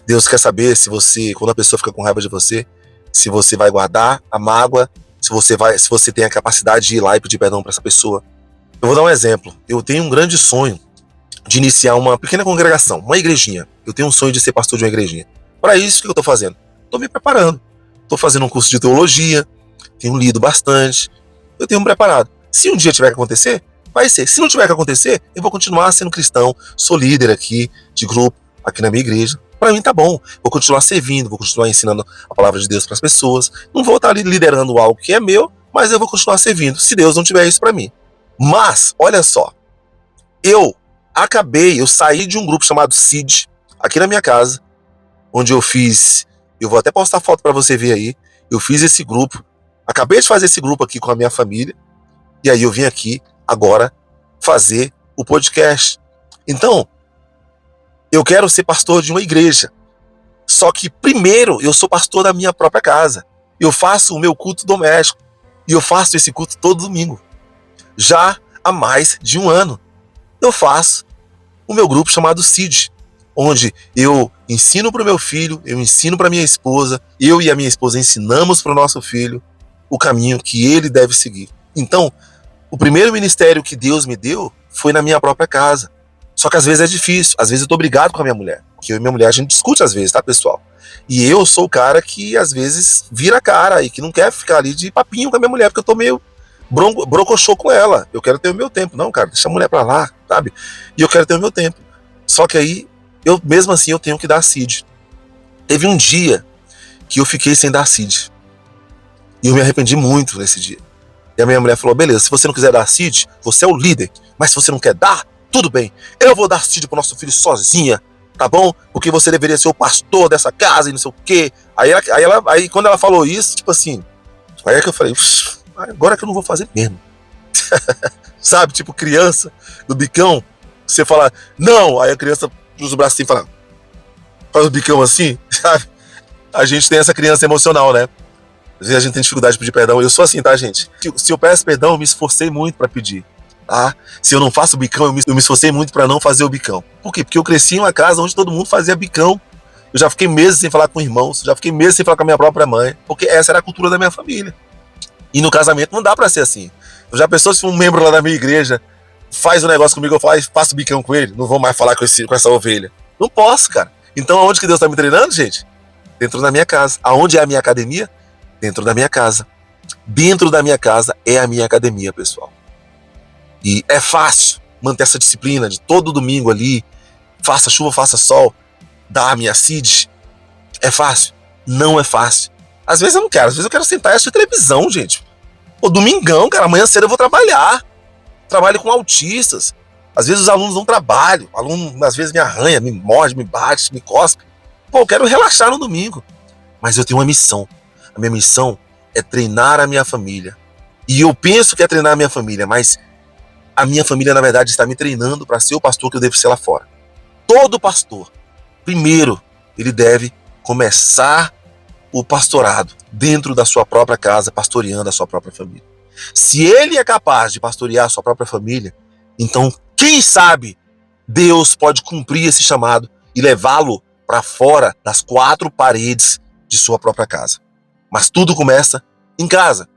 Deus quer saber se você, quando a pessoa fica com raiva de você, se você vai guardar a mágoa, se você tem a capacidade de ir lá e pedir perdão para essa pessoa. Eu vou dar um exemplo. Eu tenho um grande sonho de iniciar uma pequena congregação, uma igrejinha. Eu tenho um sonho de ser pastor de uma igrejinha. Para isso, o que eu estou fazendo? Estou me preparando. Estou fazendo um curso de teologia, tenho lido bastante, eu tenho me preparado. Se um dia tiver que acontecer, vai ser. Se não tiver que acontecer, eu vou continuar sendo cristão, sou líder aqui de grupo, aqui na minha igreja. Para mim tá bom, vou continuar servindo, vou continuar ensinando a palavra de Deus para as pessoas, não vou estar ali liderando algo que é meu, mas eu vou continuar servindo, se Deus não tiver isso para mim. Mas, olha só, eu saí de um grupo chamado CID, aqui na minha casa, onde eu vou até postar foto para você ver aí, eu fiz esse grupo, acabei de fazer esse grupo aqui com a minha família, e aí eu vim aqui agora fazer o podcast. Então, eu quero ser pastor de uma igreja. Só que primeiro eu sou pastor da minha própria casa. Eu faço o meu culto doméstico. E eu faço esse culto todo domingo. Já há mais de um ano. Eu faço o meu grupo chamado CID, onde eu ensino para o meu filho, eu ensino para minha esposa, eu e a minha esposa ensinamos para o nosso filho o caminho que ele deve seguir. Então, o primeiro ministério que Deus me deu foi na minha própria casa. Só que às vezes é difícil, às vezes eu tô brigado com a minha mulher. Porque eu e minha mulher, a gente discute às vezes, tá, pessoal? E eu sou o cara que às vezes vira a cara e que não quer ficar ali de papinho com a minha mulher, porque eu tô meio brocochô com ela. Eu quero ter o meu tempo. Não, cara, deixa a mulher pra lá, sabe? E eu quero ter o meu tempo. Só que aí, mesmo assim, eu tenho que dar CID. Teve um dia que eu fiquei sem dar CID. E eu me arrependi muito nesse dia. E a minha mulher falou: beleza, se você não quiser dar CID, você é o líder. Mas se você não quer dar, tudo bem, eu vou dar CID pro nosso filho sozinha, tá bom? Porque você deveria ser o pastor dessa casa e não sei o quê. Aí quando ela falou isso, tipo assim, aí é que eu falei: agora que eu não vou fazer mesmo. Sabe, tipo criança do bicão, você fala não, aí a criança cruza o braço assim e fala, faz o bicão assim, sabe? A gente tem essa criança emocional, né? Às vezes a gente tem dificuldade de pedir perdão. Eu sou assim, tá, gente? Se eu peço perdão, eu me esforcei muito pra pedir. Ah, se eu não faço o bicão, eu me esforcei muito para não fazer o bicão. Por quê? Porque eu cresci em uma casa onde todo mundo fazia bicão. Eu já fiquei meses sem falar com irmãos, já fiquei meses sem falar com a minha própria mãe, porque essa era a cultura da minha família. E no casamento não dá para ser assim. Eu já pensou se um membro lá da minha igreja faz um negócio comigo, eu faço bicão com ele, não vou mais falar com essa ovelha. Não posso, cara. Então aonde que Deus tá me treinando, gente? Dentro da minha casa. Aonde é a minha academia? Dentro da minha casa. dentro da minha casa é a minha academia, pessoal. E é fácil manter essa disciplina de todo domingo ali, faça chuva, faça sol, dar a minha CID. É fácil? Não é fácil. Às vezes eu não quero, às vezes eu quero sentar e assistir televisão, gente. Pô, domingão, cara, amanhã cedo eu vou trabalhar. Trabalho com autistas. Às vezes os alunos não trabalham. O aluno, às vezes, me arranha, me morde, me bate, me cospe. Pô, eu quero relaxar no domingo. Mas eu tenho uma missão. A minha missão é treinar a minha família. E eu penso que é treinar a minha família, mas a minha família, na verdade, está me treinando para ser o pastor que eu devo ser lá fora. Todo pastor, primeiro, ele deve começar o pastorado dentro da sua própria casa, pastoreando a sua própria família. Se ele é capaz de pastorear a sua própria família, então, quem sabe, Deus pode cumprir esse chamado e levá-lo para fora das 4 paredes de sua própria casa. Mas tudo começa em casa.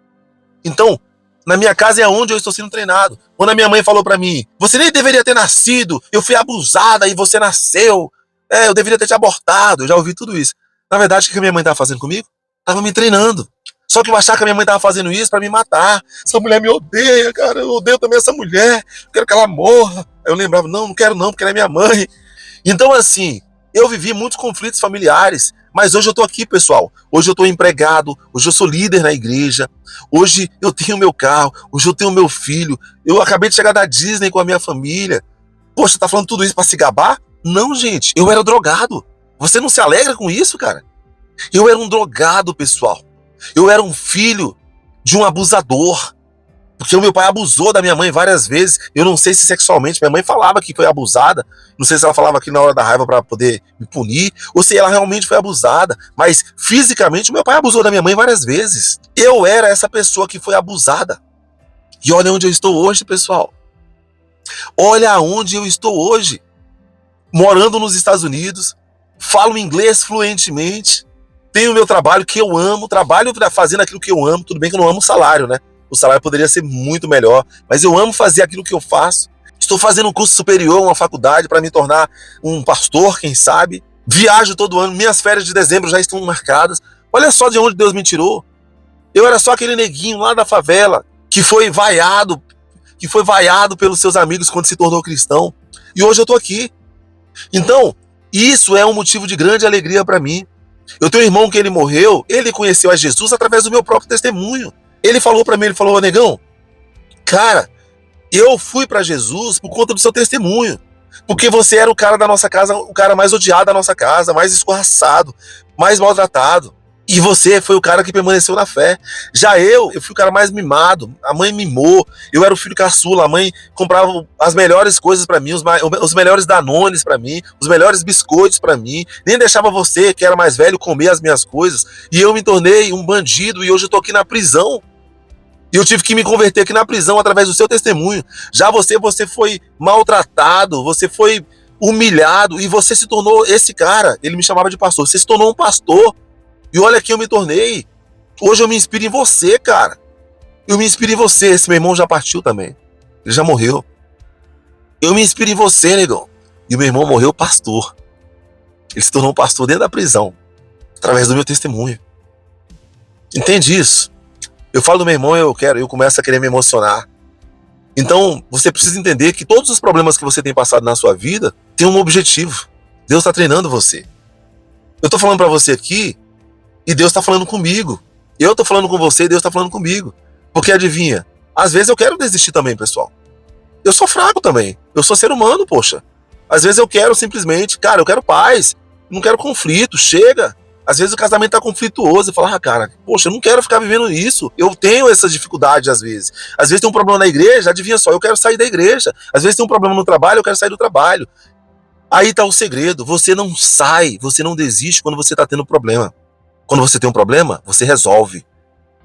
Então, na minha casa é onde eu estou sendo treinado. Quando a minha mãe falou para mim, você nem deveria ter nascido, eu fui abusada e você nasceu, eu deveria ter te abortado, eu já ouvi tudo isso. Na verdade, o que a minha mãe estava fazendo comigo? Estava me treinando. Só que eu achava que a minha mãe estava fazendo isso para me matar. Essa mulher me odeia, cara, eu odeio também essa mulher, eu quero que ela morra. Aí eu lembrava, não quero não, porque ela é minha mãe. Então assim, eu vivi muitos conflitos familiares, mas hoje eu estou aqui, pessoal. Hoje eu estou empregado, hoje eu sou líder na igreja, hoje eu tenho meu carro, hoje eu tenho meu filho, eu acabei de chegar da Disney com a minha família. Poxa, tá falando tudo isso para se gabar? Não, gente, eu era drogado. Você não se alegra com isso, cara? Eu era um drogado, pessoal. Eu era um filho de um abusador. Porque o meu pai abusou da minha mãe várias vezes. Eu não sei se sexualmente. Minha mãe falava que foi abusada. Não sei se ela falava aqui na hora da raiva para poder me punir. Ou se ela realmente foi abusada. Mas fisicamente o meu pai abusou da minha mãe várias vezes. Eu era essa pessoa que foi abusada. E olha onde eu estou hoje, pessoal. Olha onde eu estou hoje. Morando nos Estados Unidos. Falo inglês fluentemente. Tenho meu trabalho que eu amo, trabalho fazendo aquilo que eu amo. Tudo bem que eu não amo o salário, né? O salário poderia ser muito melhor, mas eu amo fazer aquilo que eu faço. Estou fazendo um curso superior, uma faculdade, para me tornar um pastor, quem sabe. Viajo todo ano, minhas férias de dezembro já estão marcadas. Olha só de onde Deus me tirou. Eu era só aquele neguinho lá da favela, que foi vaiado pelos seus amigos quando se tornou cristão. E hoje eu estou aqui. Então, isso é um motivo de grande alegria para mim. Eu tenho um irmão que ele morreu, ele conheceu a Jesus através do meu próprio testemunho. Ele falou para mim, ele falou, negão, cara, eu fui para Jesus por conta do seu testemunho. Porque você era o cara da nossa casa, o cara mais odiado da nossa casa, mais escorraçado, mais maltratado. E você foi o cara que permaneceu na fé. Já eu fui o cara mais mimado. A mãe mimou. Eu era o filho caçula. A mãe comprava as melhores coisas pra mim, os melhores danones pra mim, os melhores biscoitos pra mim. Nem deixava você, que era mais velho, comer as minhas coisas. E eu me tornei um bandido e hoje eu tô aqui na prisão. E eu tive que me converter aqui na prisão através do seu testemunho. Já você foi maltratado, você foi humilhado e você se tornou esse cara. Ele me chamava de pastor. Você se tornou um pastor. E olha que eu me tornei. Hoje eu me inspiro em você, cara. Eu me inspiro em você. Esse meu irmão já partiu também. Ele já morreu. Eu me inspiro em você, negão. E meu irmão morreu pastor. Ele se tornou um pastor dentro da prisão. Através do meu testemunho. Entende isso? Eu falo do meu irmão, eu começo a querer me emocionar. Então, você precisa entender que todos os problemas que você tem passado na sua vida têm um objetivo. Deus está treinando você. Eu estou falando para você aqui e Deus está falando comigo. Eu estou falando com você e Deus está falando comigo. Porque adivinha, às vezes eu quero desistir também, pessoal. Eu sou fraco também. Eu sou ser humano, poxa. Às vezes eu quero simplesmente, cara, eu quero paz. Não quero conflito, chega. Às vezes o casamento tá conflituoso. Eu falo, cara, poxa, eu não quero ficar vivendo isso. Eu tenho essa dificuldade às vezes. Às vezes tem um problema na igreja, adivinha só, eu quero sair da igreja. Às vezes tem um problema no trabalho, eu quero sair do trabalho. Aí tá o segredo. Você não sai, você não desiste quando você tá tendo problema. Quando você tem um problema, você resolve.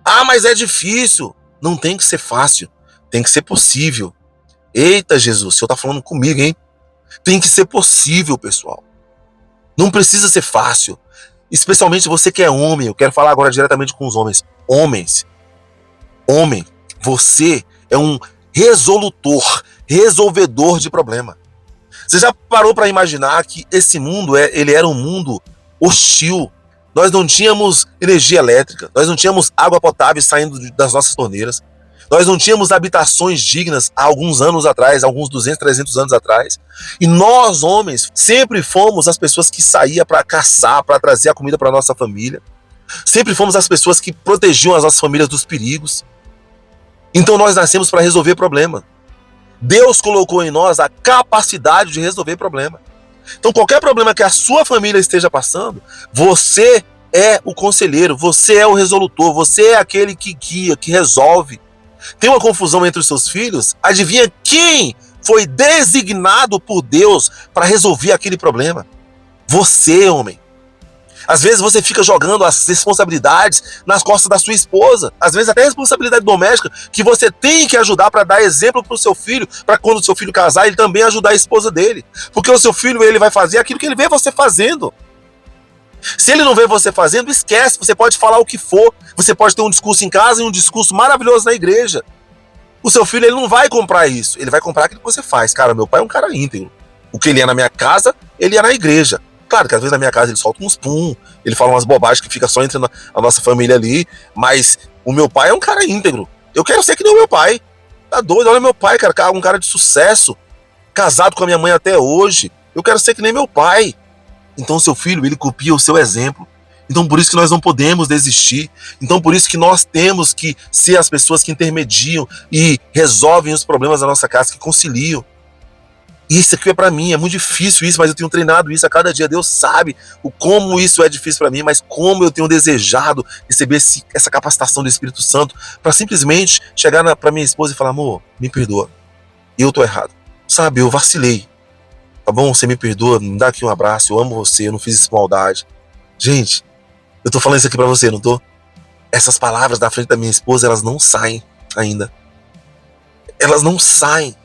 Ah, mas é difícil. Não tem que ser fácil. Tem que ser possível. Eita, Jesus, o Senhor tá falando comigo, hein? Tem que ser possível, pessoal. Não precisa ser fácil. Especialmente você que é homem. Eu quero falar agora diretamente com os homens. Homem, você é um resolvedor de problema. Você já parou para imaginar que esse mundo ele era um mundo hostil? Nós não tínhamos energia elétrica, nós não tínhamos água potável saindo das nossas torneiras, nós não tínhamos habitações dignas há alguns anos atrás, alguns 200, 300 anos atrás. E nós, homens, sempre fomos as pessoas que saíam para caçar, para trazer a comida para nossa família. Sempre fomos as pessoas que protegiam as nossas famílias dos perigos. Então nós nascemos para resolver problema. Deus colocou em nós a capacidade de resolver problema. Então qualquer problema que a sua família esteja passando, você é o conselheiro, você é o resolutor, você é aquele que guia, que resolve. Tem uma confusão entre os seus filhos? Adivinha quem foi designado por Deus para resolver aquele problema? Você, homem. Às vezes você fica jogando as responsabilidades nas costas da sua esposa. Às vezes até a responsabilidade doméstica que você tem que ajudar para dar exemplo para o seu filho, para quando o seu filho casar, ele também ajudar a esposa dele. Porque o seu filho, ele vai fazer aquilo que ele vê você fazendo. Se ele não vê você fazendo, esquece. Você pode falar o que for. Você pode ter um discurso em casa e um discurso maravilhoso na igreja. O seu filho, ele não vai comprar isso. Ele vai comprar aquilo que você faz. Cara, meu pai é um cara íntegro. O que ele é na minha casa, ele é na igreja. Claro que às vezes na minha casa ele solta uns pum, ele fala umas bobagens que fica só entre a nossa família ali, mas o meu pai é um cara íntegro. Eu quero ser que nem o meu pai. Tá doido? Olha meu pai, cara, um cara de sucesso, casado com a minha mãe até hoje. Eu quero ser que nem meu pai. Então seu filho, ele copia o seu exemplo. Então por isso que nós não podemos desistir. Então por isso que nós temos que ser as pessoas que intermediam e resolvem os problemas da nossa casa, que conciliam. Isso aqui é pra mim, é muito difícil isso, mas eu tenho treinado isso a cada dia. Deus sabe o como isso é difícil pra mim, mas como eu tenho desejado receber essa capacitação do Espírito Santo pra simplesmente chegar pra minha esposa e falar: amor, me perdoa, eu tô errado, sabe, eu vacilei, tá bom, você me perdoa, me dá aqui um abraço, eu amo você, eu não fiz isso com maldade. Gente, eu tô falando isso aqui pra você, não tô? Essas palavras da frente da minha esposa, elas não saem ainda. Elas não saem.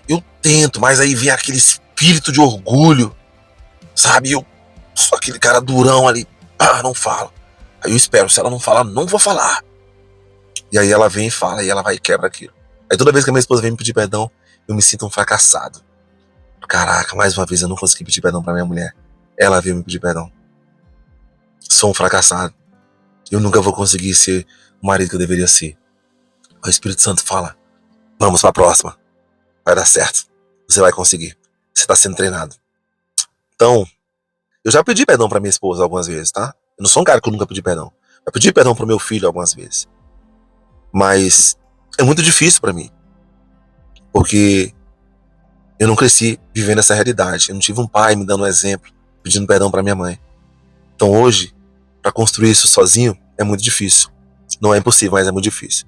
Eu tento, mas aí vem aquele espírito de orgulho, sabe? Eu sou aquele cara durão ali, não falo. Aí eu espero, se ela não falar, não vou falar. E aí ela vem e fala, e ela vai e quebra aquilo. Aí toda vez que a minha esposa vem me pedir perdão, eu me sinto um fracassado. Caraca, mais uma vez eu não consegui pedir perdão pra minha mulher. Ela veio me pedir perdão. Sou um fracassado. Eu nunca vou conseguir ser o marido que eu deveria ser. O Espírito Santo fala: vamos pra próxima. Vai dar certo. Você vai conseguir. Você está sendo treinado. Então, eu já pedi perdão para minha esposa algumas vezes, tá? Eu não sou um cara que eu nunca pedi perdão. Eu pedi perdão pro meu filho algumas vezes. Mas é muito difícil para mim. Porque eu não cresci vivendo essa realidade. Eu não tive um pai me dando um exemplo, pedindo perdão para minha mãe. Então hoje, para construir isso sozinho, é muito difícil. Não é impossível, mas é muito difícil.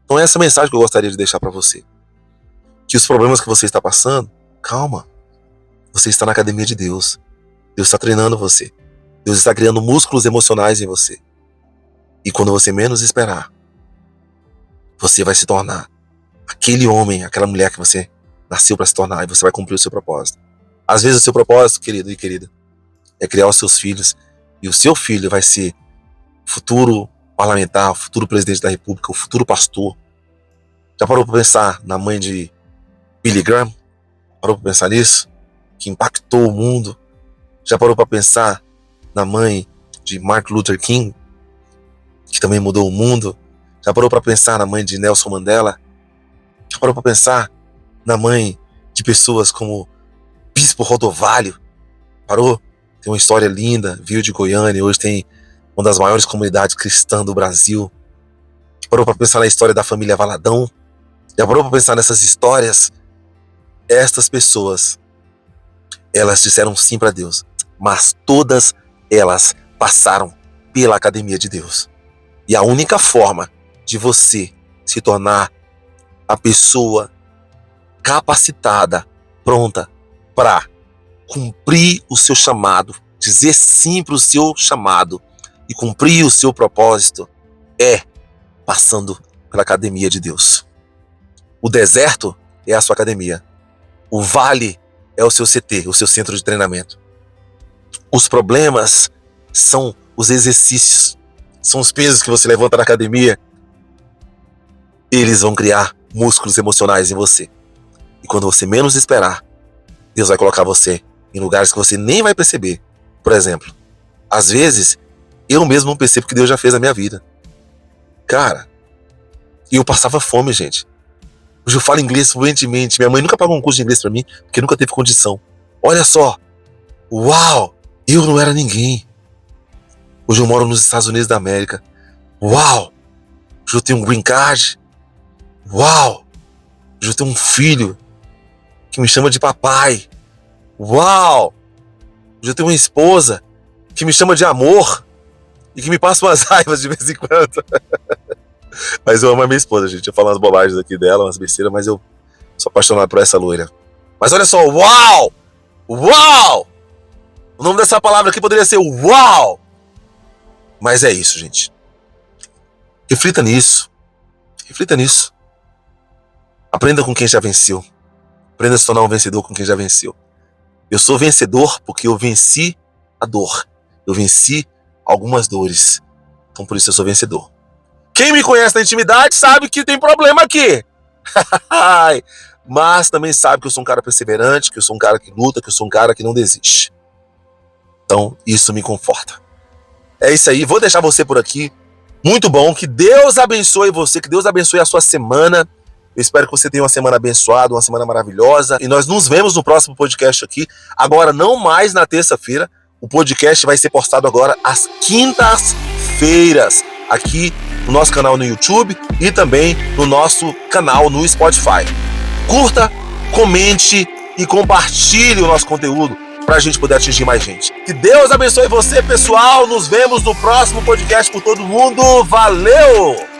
Então essa é a mensagem que eu gostaria de deixar para você. Que os problemas que você está passando, calma. Você está na academia de Deus. Deus está treinando você. Deus está criando músculos emocionais em você. E quando você menos esperar, você vai se tornar aquele homem, aquela mulher que você nasceu para se tornar, e você vai cumprir o seu propósito. Às vezes o seu propósito, querido e querida, é criar os seus filhos, e o seu filho vai ser o futuro parlamentar, o futuro presidente da república, o futuro pastor. Já parou para pensar na mãe de Billy Graham? Parou para pensar nisso? Que impactou o mundo? Já parou para pensar na mãe de Martin Luther King? Que também mudou o mundo? Já parou para pensar na mãe de Nelson Mandela? Já parou para pensar na mãe de pessoas como Bispo Rodovalho? Parou? Tem uma história linda, veio de Goiânia, hoje tem uma das maiores comunidades cristãs do Brasil. Já parou para pensar na história da família Valadão? Já parou para pensar nessas histórias? Estas pessoas, elas disseram sim para Deus, mas todas elas passaram pela academia de Deus. E a única forma de você se tornar a pessoa capacitada, pronta para cumprir o seu chamado, dizer sim para o seu chamado e cumprir o seu propósito, é passando pela academia de Deus. O deserto é a sua academia. O vale é o seu CT, o seu centro de treinamento. Os problemas são os exercícios, são os pesos que você levanta na academia. Eles vão criar músculos emocionais em você. E quando você menos esperar, Deus vai colocar você em lugares que você nem vai perceber. Por exemplo, às vezes eu mesmo não percebo que Deus já fez na minha vida. Cara, eu passava fome, gente. Hoje eu falo inglês fluentemente. Minha mãe nunca pagou um curso de inglês pra mim, porque nunca teve condição. Olha só. Uau! Eu não era ninguém. Hoje eu moro nos Estados Unidos da América. Uau! Hoje eu tenho um green card. Uau! Hoje eu tenho um filho que me chama de papai. Uau! Hoje eu tenho uma esposa que me chama de amor e que me passa umas raivas de vez em quando. Mas eu amo a minha esposa, gente. Eu falo umas bobagens aqui dela, umas besteiras, mas eu sou apaixonado por essa loira. Mas olha só, uau! Uau! O nome dessa palavra aqui poderia ser uau! Mas é isso, gente. Reflita nisso. Reflita nisso. Aprenda com quem já venceu. Aprenda a se tornar um vencedor com quem já venceu. Eu sou vencedor porque eu venci a dor. Eu venci algumas dores. Então por isso eu sou vencedor. Quem me conhece na intimidade sabe que tem problema aqui. Mas também sabe que eu sou um cara perseverante, que eu sou um cara que luta, que eu sou um cara que não desiste. Então isso me conforta. É isso aí, vou deixar você por aqui. Muito bom, que Deus abençoe você, que Deus abençoe a sua semana. Eu espero que você tenha uma semana abençoada, uma semana maravilhosa. E nós nos vemos no próximo podcast aqui. Agora, não mais na terça-feira. O podcast vai ser postado agora às quintas-feiras. Aqui no nosso canal no YouTube e também no nosso canal no Spotify. Curta, comente e compartilhe o nosso conteúdo para a gente poder atingir mais gente. Que Deus abençoe você, pessoal. Nos vemos no próximo podcast por todo mundo. Valeu!